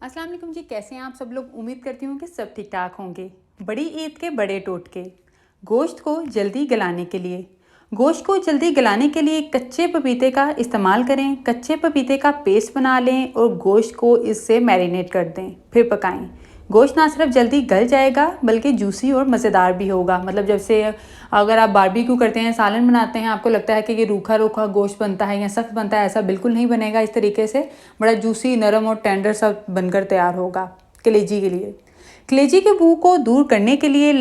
अस्सलाम वालेकुम जी, कैसे हैं आप सब लोग। उम्मीद करती हूँ कि सब ठीक ठाक होंगे। बड़ी ईद के बड़े टोटके। गोश्त को जल्दी गलाने के लिए कच्चे पपीते का इस्तेमाल करें। कच्चे पपीते का पेस्ट बना लें और गोश्त को इससे मैरिनेट कर दें, फिर पकाएं। गोश्त ना सिर्फ जल्दी गल जाएगा बल्कि जूसी और मज़ेदार भी होगा। मतलब जैसे अगर आप बारबेक्यू करते हैं, सालन बनाते हैं, आपको लगता है कि ये रूखा रूखा गोश्त बनता है या सख्त बनता है, ऐसा बिल्कुल नहीं बनेगा। इस तरीके से बड़ा जूसी, नरम और टेंडर सा बनकर तैयार होगा। कलेजी के लिए कलेजी के बू को दूर करने के लिए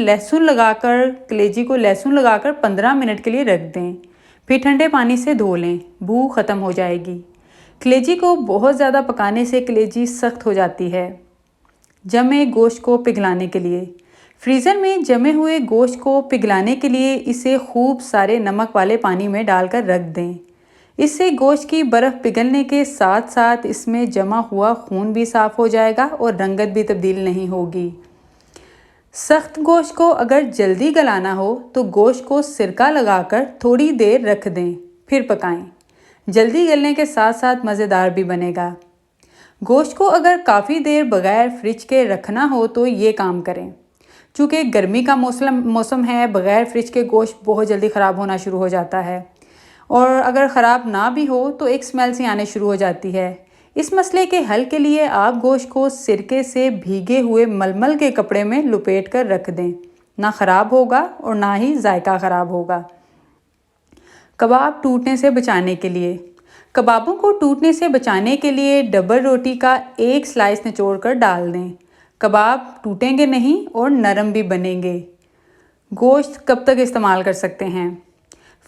कलेजी को लहसुन लगाकर 15 मिनट के लिए रख दें, फिर ठंडे पानी से धो लें। बू ख़त्म हो जाएगी। कलेजी को बहुत ज़्यादा पकाने से कलेजी सख्त हो जाती है। जमे गोश्त को पिघलाने के लिए फ्रीज़र में जमे हुए गोश्त को पिघलाने के लिए इसे खूब सारे नमक वाले पानी में डालकर रख दें। इससे गोश्त की बर्फ़ पिघलने के साथ साथ इसमें जमा हुआ खून भी साफ़ हो जाएगा और रंगत भी तब्दील नहीं होगी। सख्त गोश्त को अगर जल्दी गलाना हो तो गोश्त को सिरका लगाकर थोड़ी देर रख दें, फिर पकाएं। जल्दी गलने के साथ साथ मज़ेदार भी बनेगा। गोश्त को अगर काफ़ी देर बगैर फ्रिज के रखना हो तो ये काम करें। चूँकि गर्मी का मौसम है, बगैर फ्रिज के गोश्त बहुत जल्दी ख़राब होना शुरू हो जाता है, और अगर ख़राब ना भी हो तो एक स्मेल सी आने शुरू हो जाती है। इस मसले के हल के लिए आप गोश्त को सिरके से भीगे हुए मलमल के कपड़े में लपेट कर रख दें। ना ख़राब होगा और ना ही जायका ख़राब होगा। कबाब टूटने से बचाने के लिए कबाबों को टूटने से बचाने के लिए डबल रोटी का एक स्लाइस निचोड़ कर डाल दें। कबाब टूटेंगे नहीं और नरम भी बनेंगे। गोश्त कब तक इस्तेमाल कर सकते हैं?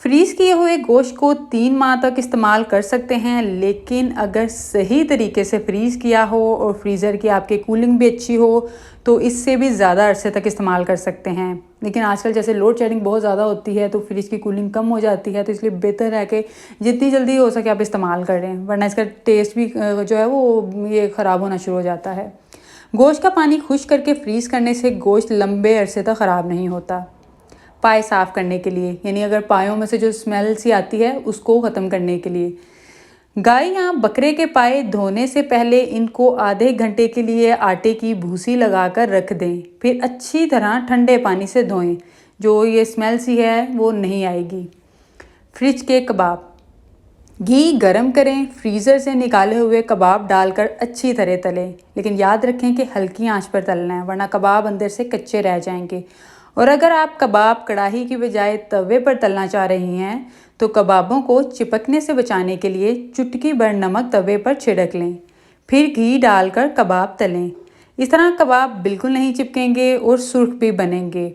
फ्रीज़ किए हुए गोश्त को 3 माह तक इस्तेमाल कर सकते हैं, लेकिन अगर सही तरीके से फ्रीज़ किया हो और फ्रीज़र की आपकी कूलिंग भी अच्छी हो तो इससे भी ज़्यादा अरसे तक इस्तेमाल कर सकते हैं। लेकिन आजकल जैसे लोड शेडिंग बहुत ज़्यादा होती है तो फ्रिज की कूलिंग कम हो जाती है, तो इसलिए बेहतर है कि जितनी जल्दी हो सके आप इस्तेमाल करें, वरना इसका टेस्ट भी जो है वो ये ख़राब होना शुरू हो जाता है। गोश्त का पानी खुश्क करके फ्रीज़ करने से गोश्त लंबे अरसे तक ख़राब नहीं होता। पाए साफ़ करने के लिए, यानी अगर पायों में से जो स्मेल सी आती है उसको ख़त्म करने के लिए, गाय या बकरे के पाए धोने से पहले इनको आधे घंटे के लिए आटे की भूसी लगाकर रख दें, फिर अच्छी तरह ठंडे पानी से धोएं। जो ये स्मेल सी है वो नहीं आएगी। फ्रिज के कबाब घी गरम करें, फ्रीज़र से निकाले हुए कबाब डालकर अच्छी तरह तलें, लेकिन याद रखें कि हल्की आंच पर तलना है, वरना कबाब अंदर से कच्चे रह जाएंगे। और अगर आप कबाब कढ़ाई की बजाय तवे पर तलना चाह रही हैं तो कबाबों को चिपकने से बचाने के लिए चुटकी भर नमक तवे पर छिड़क लें, फिर घी डालकर कबाब तलें। इस तरह कबाब बिल्कुल नहीं चिपकेंगे और सुर्ख भी बनेंगे।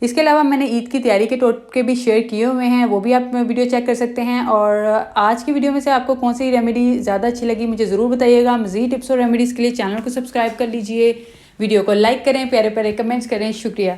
इसके अलावा मैंने ईद की तैयारी के टोटके भी शेयर किए हुए हैं, वो भी आप वीडियो चेक कर सकते हैं। और आज की वीडियो में से आपको कौन सी रेमेडी ज़्यादा अच्छी लगी मुझे ज़रूर बताइएगा। मज़ीद टिप्स और रेमेडीज़ के लिए चैनल को सब्सक्राइब कर लीजिए, वीडियो को लाइक करें, प्यारे प्यारे कमेंट्स करें। शुक्रिया।